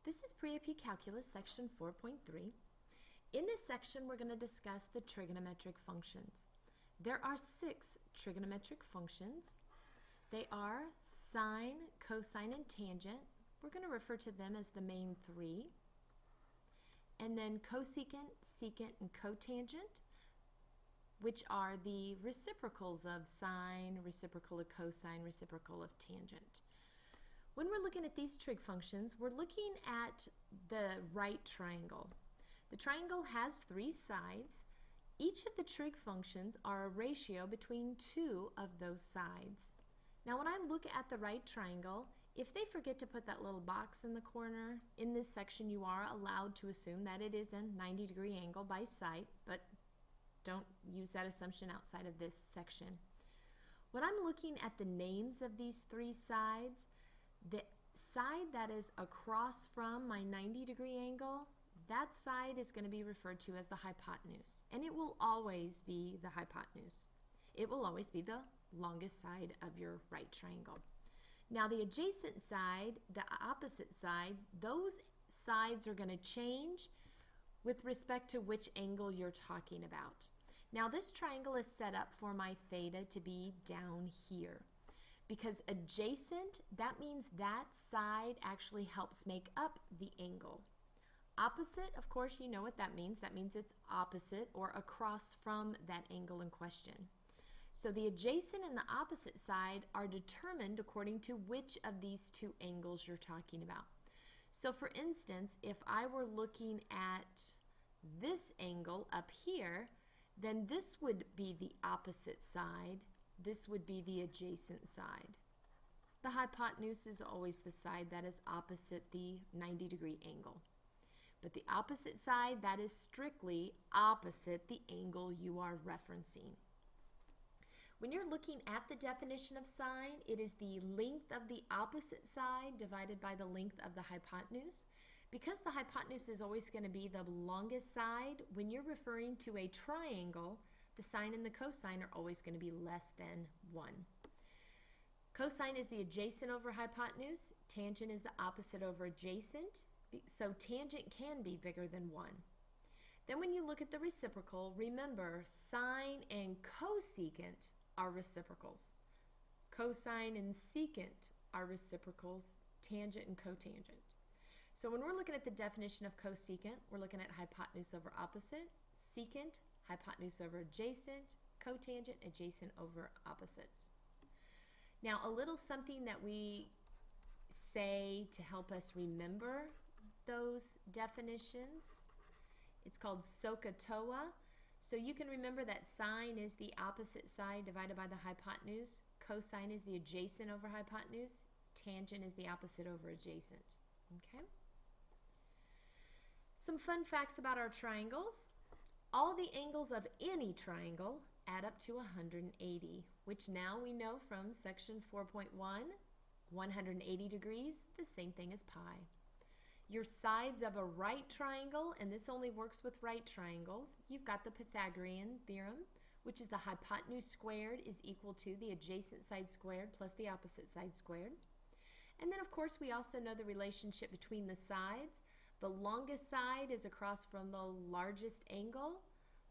This is Pre-AP Calculus, section 4.3. In this section, we're going to discuss the trigonometric functions. There are 6 trigonometric functions. They are sine, cosine, and tangent. We're going to refer to them as the main 3. And then cosecant, secant, and cotangent, which are the reciprocals of sine, reciprocal of cosine, reciprocal of tangent. When we're looking at these trig functions, we're looking at the right triangle. The triangle has 3 sides. Each of the trig functions are a ratio between 2 of those sides. Now when I look at the right triangle, if they forget to put that little box in the corner, in this section you are allowed to assume that it is a 90-degree angle by sight, but don't use that assumption outside of this section. When I'm looking at the names of these 3 sides, the side that is across from my 90-degree angle, that side is going to be referred to as the hypotenuse, and it will always be the hypotenuse. It will always be the longest side of your right triangle. Now the adjacent side, the opposite side, those sides are going to change with respect to which angle you're talking about. Now this triangle is set up for my theta to be down here. Because adjacent, that means that side actually helps make up the angle. Opposite, of course, you know what that means. That means it's opposite or across from that angle in question. So the adjacent and the opposite side are determined according to which of these 2 angles you're talking about. So for instance, if I were looking at this angle up here, then this would be the opposite side. This would be the adjacent side. The hypotenuse is always the side that is opposite the 90-degree angle. But the opposite side, that is strictly opposite the angle you are referencing. When you're looking at the definition of sine, it is the length of the opposite side divided by the length of the hypotenuse. Because the hypotenuse is always going to be the longest side, when you're referring to a triangle, the sine and the cosine are always going to be less than 1. Cosine is the adjacent over hypotenuse. Tangent is the opposite over adjacent. So tangent can be bigger than 1. Then when you look at the reciprocal, remember sine and cosecant are reciprocals. Cosine and secant are reciprocals, tangent and cotangent. So when we're looking at the definition of cosecant, we're looking at hypotenuse over opposite, secant, hypotenuse over adjacent, cotangent, adjacent over opposite. Now a little something that we say to help us remember those definitions, it's called SOHCAHTOA. So you can remember that sine is the opposite side divided by the hypotenuse, cosine is the adjacent over hypotenuse, tangent is the opposite over adjacent. Okay? Some fun facts about our triangles. All the angles of any triangle add up to 180, which now we know from section 4.1, 180 degrees, the same thing as pi. Your sides of a right triangle, and this only works with right triangles, you've got the Pythagorean theorem, which is the hypotenuse squared is equal to the adjacent side squared plus the opposite side squared. And then of course we also know the relationship between the sides. The longest side is across from the largest angle.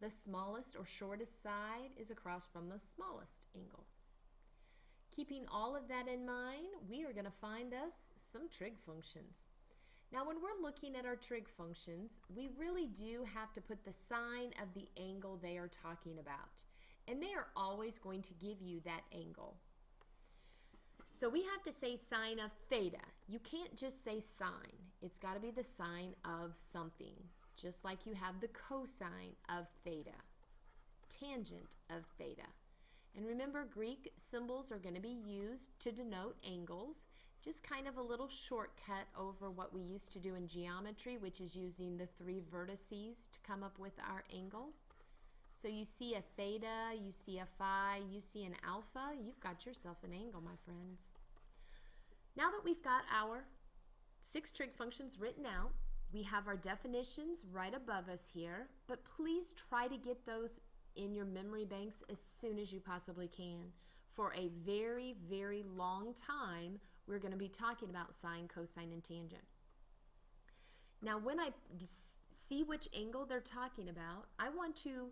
The smallest or shortest side is across from the smallest angle. Keeping all of that in mind, we are going to find us some trig functions. Now when we're looking at our trig functions, we really do have to put the sign of the angle they are talking about. And they are always going to give you that angle. So we have to say sine of theta. You can't just say sine. It's got to be the sine of something. Just like you have the cosine of theta, tangent of theta. And remember, Greek symbols are going to be used to denote angles. Just kind of a little shortcut over what we used to do in geometry, which is using the 3 vertices to come up with our angle. So you see a theta, you see a phi, you see an alpha, you've got yourself an angle, my friends. Now that we've got our 6 trig functions written out, we have our definitions right above us here, but please try to get those in your memory banks as soon as you possibly can. For a very, very long time, we're going to be talking about sine, cosine, and tangent. Now, when I see which angle they're talking about, I want to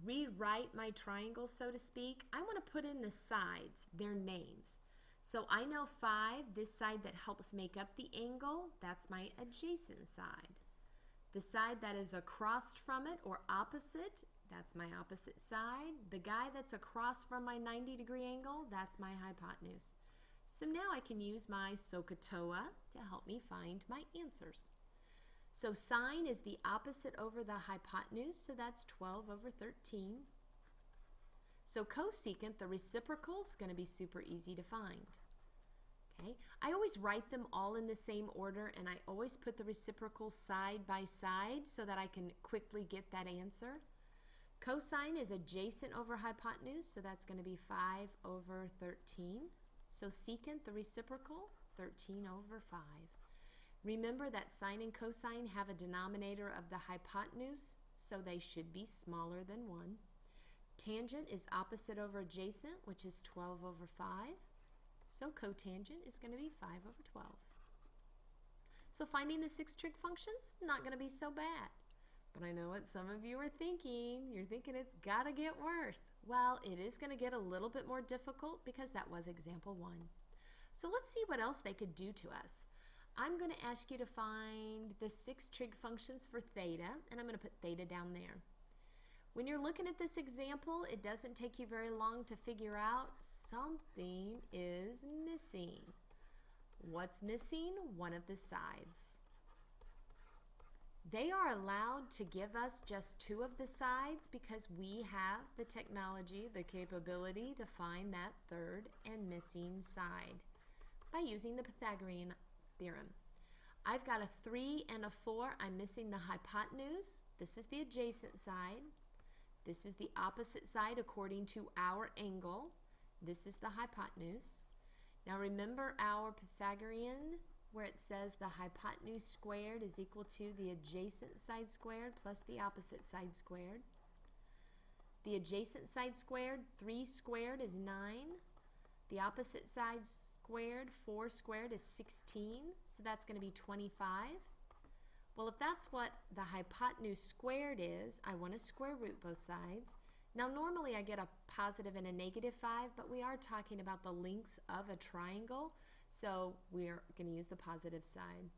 rewrite my triangle, so to speak. I want to put in the sides, their names. So I know 5, this side that helps make up the angle, that's my adjacent side. The side that is across from it or opposite, that's my opposite side. The guy that's across from my 90-degree angle, that's my hypotenuse. So now I can use my SOHCAHTOA to help me find my answers. So sine is the opposite over the hypotenuse, so that's 12 over 13. So cosecant, the reciprocal, is going to be super easy to find. Okay, I always write them all in the same order, and I always put the reciprocal side by side so that I can quickly get that answer. Cosine is adjacent over hypotenuse, so that's going to be 5 over 13. So secant, the reciprocal, 13 over 5. Remember that sine and cosine have a denominator of the hypotenuse, so they should be smaller than 1. Tangent is opposite over adjacent, which is 12 over 5. So cotangent is going to be 5 over 12. So finding the 6 trig functions, not going to be so bad. But I know what some of you are thinking. You're thinking it's got to get worse. Well, it is going to get a little bit more difficult because that was example 1. So let's see what else they could do to us. I'm going to ask you to find the 6 trig functions for theta, and I'm going to put theta down there. When you're looking at this example, it doesn't take you very long to figure out something is missing. What's missing? One of the sides. They are allowed to give us just 2 of the sides because we have the technology, the capability to find that third and missing side by using the Pythagorean theorem. I've got a 3 and a 4. I'm missing the hypotenuse. This is the adjacent side. This is the opposite side according to our angle. This is the hypotenuse. Now remember our Pythagorean where it says the hypotenuse squared is equal to the adjacent side squared plus the opposite side squared. The adjacent side squared, 3 squared is 9. The opposite side squared, 4 squared is 16, so that's going to be 25. Well, if that's what the hypotenuse squared is, I want to square root both sides. Now, normally I get a positive and a negative 5, but we are talking about the lengths of a triangle, so we're going to use the positive side.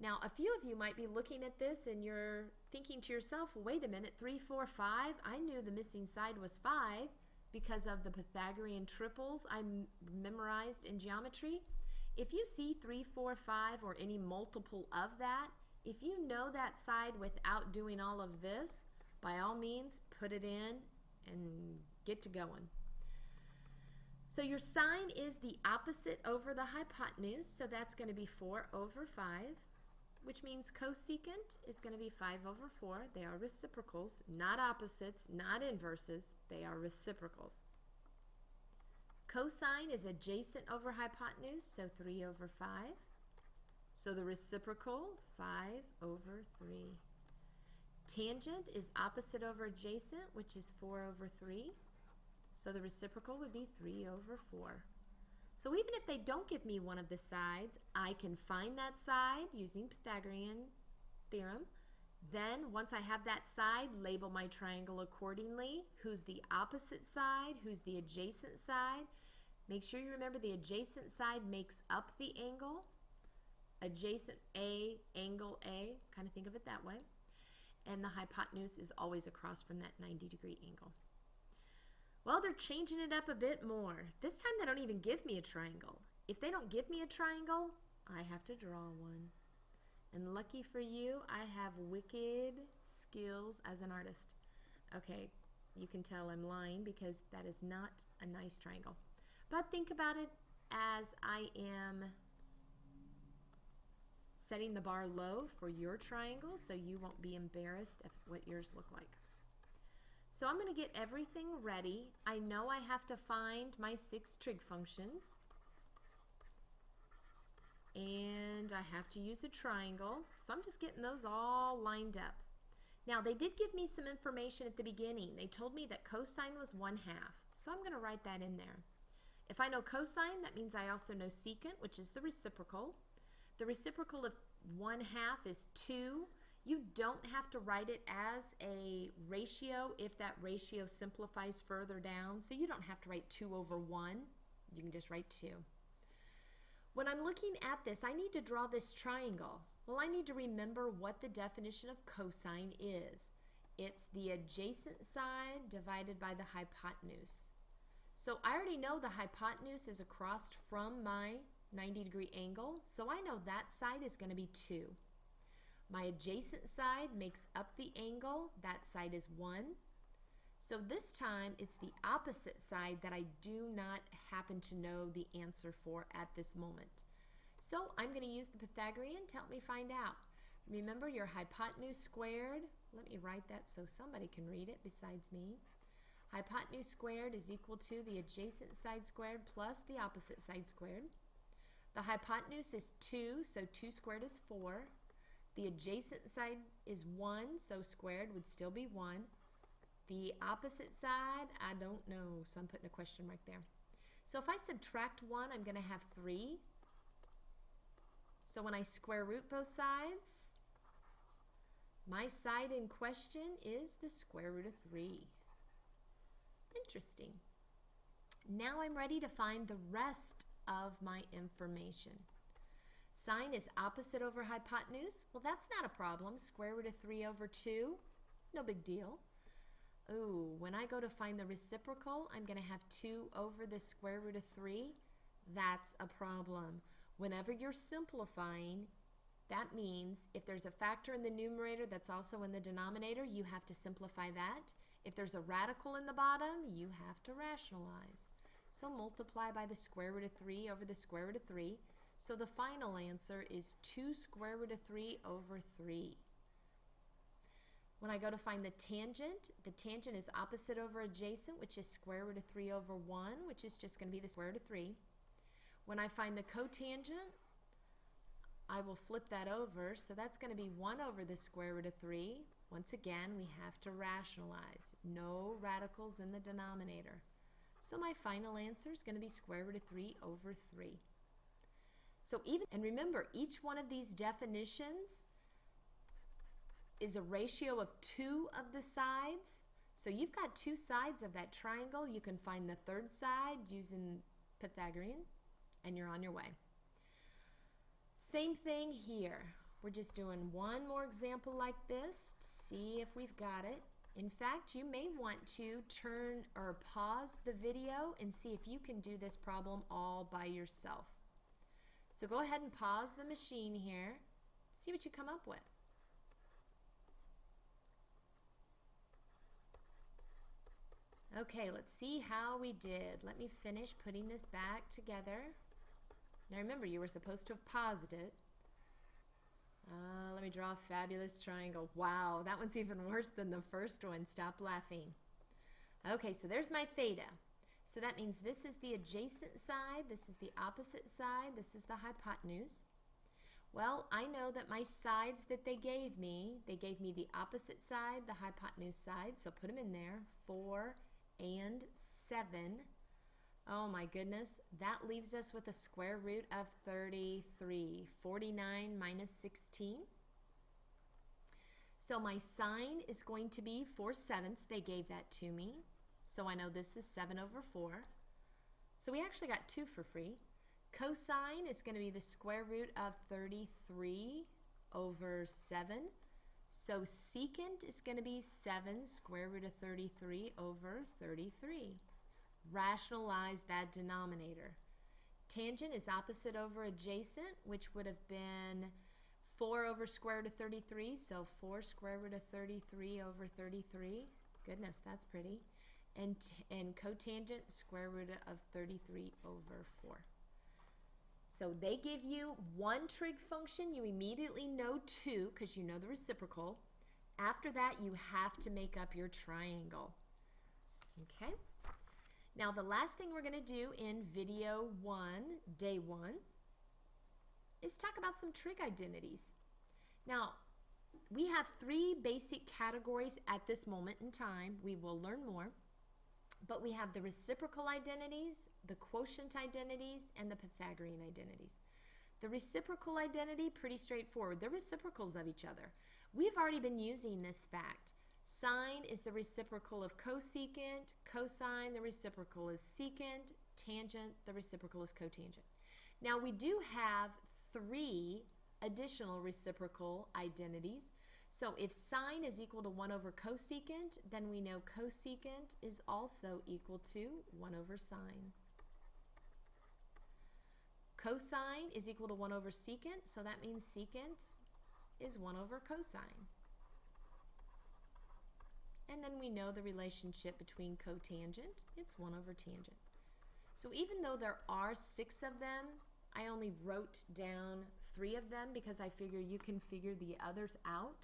Now, a few of you might be looking at this and you're thinking to yourself, well, wait a minute, 3, 4, 5, I knew the missing side was 5 because of the Pythagorean triples I memorized in geometry. If you see 3, 4, 5 or any multiple of that, if you know that side without doing all of this, by all means, put it in and get to going. So your sine is the opposite over the hypotenuse, so that's going to be 4 over 5, which means cosecant is going to be 5 over 4. They are reciprocals, not opposites, not inverses. They are reciprocals. Cosine is adjacent over hypotenuse, so 3 over 5. So the reciprocal, 5 over 3. Tangent is opposite over adjacent, which is 4 over 3. So the reciprocal would be 3 over 4. So even if they don't give me one of the sides, I can find that side using Pythagorean theorem. Then once I have that side, label my triangle accordingly. Who's the opposite side? Who's the adjacent side? Make sure you remember the adjacent side makes up the angle. Adjacent A, angle A, kind of think of it that way. And the hypotenuse is always across from that 90-degree angle. Well, they're changing it up a bit more. This time they don't even give me a triangle. If they don't give me a triangle, I have to draw one. And lucky for you, I have wicked skills as an artist. Okay, you can tell I'm lying because that is not a nice triangle. But think about it as I am setting the bar low for your triangle so you won't be embarrassed at what yours look like. So I'm going to get everything ready. I know I have to find my 6 trig functions. And I have to use a triangle. So I'm just getting those all lined up. Now they did give me some information at the beginning. They told me that cosine was 1/2. So I'm going to write that in there. If I know cosine, that means I also know secant, which is the reciprocal. The reciprocal of 1/2 is 2. You don't have to write it as a ratio if that ratio simplifies further down. So you don't have to write 2 over 1. You can just write 2. When I'm looking at this, I need to draw this triangle. Well, I need to remember what the definition of cosine is. It's the adjacent side divided by the hypotenuse. So I already know the hypotenuse is across from my 90-degree angle, so I know that side is going to be 2. My adjacent side makes up the angle. That side is 1. So this time it's the opposite side that I do not happen to know the answer for at this moment. So I'm going to use the Pythagorean to help me find out. Remember your hypotenuse squared. Let me write that so somebody can read it besides me. Hypotenuse squared is equal to the adjacent side squared plus the opposite side squared. The hypotenuse is 2, so 2 squared is 4. The adjacent side is 1, so squared would still be 1. The opposite side, I don't know, so I'm putting a question mark there. So if I subtract 1, I'm going to have 3. So when I square root both sides, my side in question is the square root of 3. Interesting. Now I'm ready to find the rest of my information. Sine is opposite over hypotenuse. Well, that's not a problem. Square root of 3 over 2, no big deal. Ooh, when I go to find the reciprocal, I'm going to have 2 over the square root of 3. That's a problem. Whenever you're simplifying, that means if there's a factor in the numerator that's also in the denominator, you have to simplify that. If there's a radical in the bottom, you have to rationalize. So multiply by the square root of 3 over the square root of 3. So the final answer is 2 square root of 3 over 3. When I go to find the tangent is opposite over adjacent, which is square root of 3 over 1, which is just going to be the square root of 3. When I find the cotangent, I will flip that over, so that's going to be 1 over the square root of 3. Once again, we have to rationalize. No radicals in the denominator. So my final answer is going to be square root of 3 over 3. So and remember, each one of these definitions is a ratio of 2 of the sides. So you've got 2 sides of that triangle. You can find the third side using Pythagorean, and you're on your way. Same thing here. We're just doing one more example like this to see if we've got it. In fact, you may want to turn or pause the video and see if you can do this problem all by yourself. So go ahead and pause the machine here. See what you come up with. Okay, let's see how we did. Let me finish putting this back together. Now remember, you were supposed to have paused it. Let me draw a fabulous triangle. Wow, that one's even worse than the first one. Stop laughing. Okay, so there's my theta. So that means this is the adjacent side, this is the opposite side, this is the hypotenuse. Well, I know that my sides that they gave me the opposite side, the hypotenuse side, so put them in there, 4 and 7. Oh my goodness, that leaves us with a square root of 33. 49 minus 16. So my sine is going to be 4/7. They gave that to me. So I know this is 7 over 4. So we actually got 2 for free. Cosine is going to be the square root of 33 over 7. So secant is going to be 7 square root of 33 over 33. Rationalize that denominator. Tangent is opposite over adjacent, which would have been 4 over square root of 33. So 4 square root of 33 over 33. Goodness, that's pretty. And cotangent, square root of 33 over 4. So they give you one trig function. You immediately know 2 because you know the reciprocal. After that, you have to make up your triangle. Okay? Now, the last thing we're going to do in video 1, day 1, is talk about some trig identities. Now, we have 3 basic categories at this moment in time. We will learn more. But we have the reciprocal identities, the quotient identities, and the Pythagorean identities. The reciprocal identity, pretty straightforward. They're reciprocals of each other. We've already been using this fact. Sine is the reciprocal of cosecant, cosine, the reciprocal is secant, tangent, the reciprocal is cotangent. Now we do have 3 additional reciprocal identities. So if sine is equal to 1 over cosecant, then we know cosecant is also equal to 1 over sine. Cosine is equal to 1 over secant, so that means secant is 1 over cosine. And then we know the relationship between cotangent, it's 1 over tangent. So even though there are 6 of them, I only wrote down 3 of them because I figure you can figure the others out.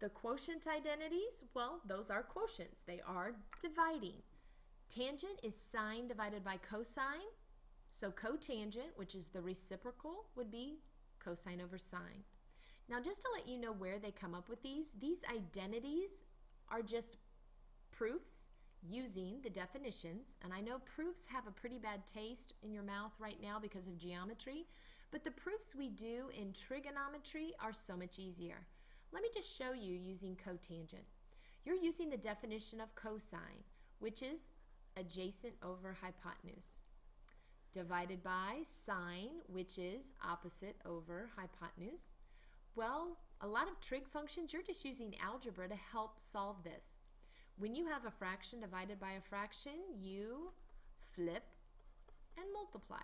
The quotient identities, well, those are quotients. They are dividing. Tangent is sine divided by cosine. So cotangent, which is the reciprocal, would be cosine over sine. Now, just to let you know where they come up with these identities are just proofs using the definitions. And I know proofs have a pretty bad taste in your mouth right now because of geometry, but the proofs we do in trigonometry are so much easier. Let me just show you using cotangent. You're using the definition of cosine, which is adjacent over hypotenuse, divided by sine, which is opposite over hypotenuse. Well, a lot of trig functions, you're just using algebra to help solve this. When you have a fraction divided by a fraction, you flip and multiply.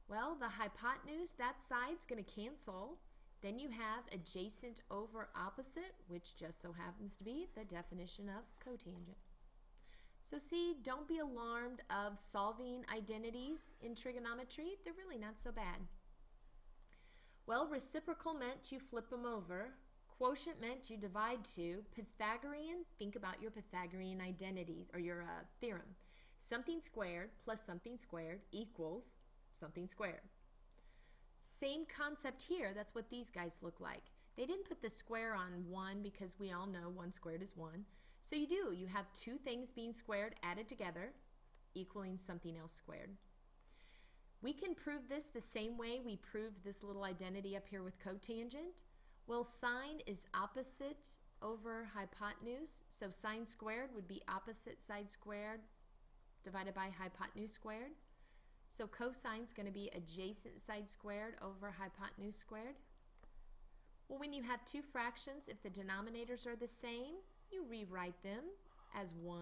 Well, the hypotenuse, that side's going to cancel. Then you have adjacent over opposite, which just so happens to be the definition of cotangent. So see, don't be alarmed of solving identities in trigonometry. They're really not so bad. Well, reciprocal meant you flip them over. Quotient meant you divide 2. Pythagorean, think about your Pythagorean identities or your theorem. Something squared plus something squared equals something squared. Same concept here. That's what these guys look like. They didn't put the square on 1 because we all know 1 squared is 1. So you do. You have 2 things being squared added together equaling something else squared. We can prove this the same way we proved this little identity up here with cotangent. Well, sine is opposite over hypotenuse. So sine squared would be opposite side squared divided by hypotenuse squared. So cosine is going to be adjacent side squared over hypotenuse squared. Well, when you have 2 fractions, if the denominators are the same, you rewrite them as 1.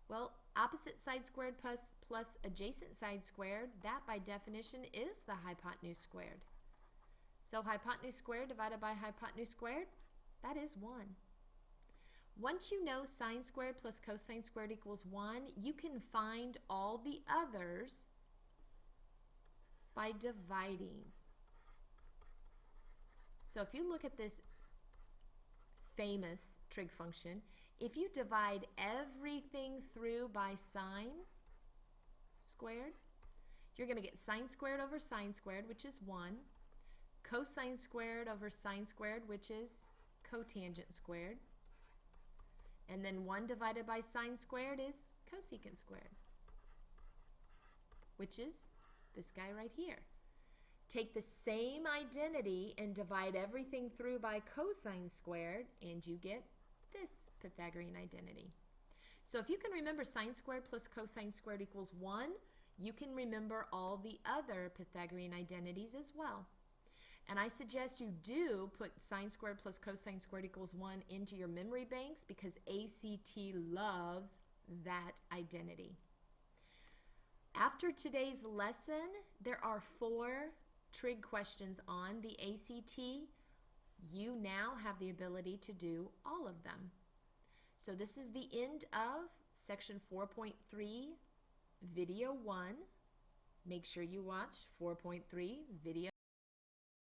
Well, opposite side squared plus adjacent side squared, that by definition is the hypotenuse squared. So hypotenuse squared divided by hypotenuse squared, that is 1. Once you know sine squared plus cosine squared equals 1, you can find all the others by dividing. So if you look at this famous trig function, if you divide everything through by sine squared, you're going to get sine squared over sine squared, which is 1, cosine squared over sine squared, which is cotangent squared, and then 1 divided by sine squared is cosecant squared, which is this guy right here. Take the same identity and divide everything through by cosine squared, and you get this Pythagorean identity. So if you can remember sine squared plus cosine squared equals 1, you can remember all the other Pythagorean identities as well. And I suggest you do put sine squared plus cosine squared equals 1 into your memory banks because ACT loves that identity. After today's lesson, there are 4 trig questions on the ACT. You now have the ability to do all of them. So this is the end of section 4.3, video 1. Make sure you watch 4.3, video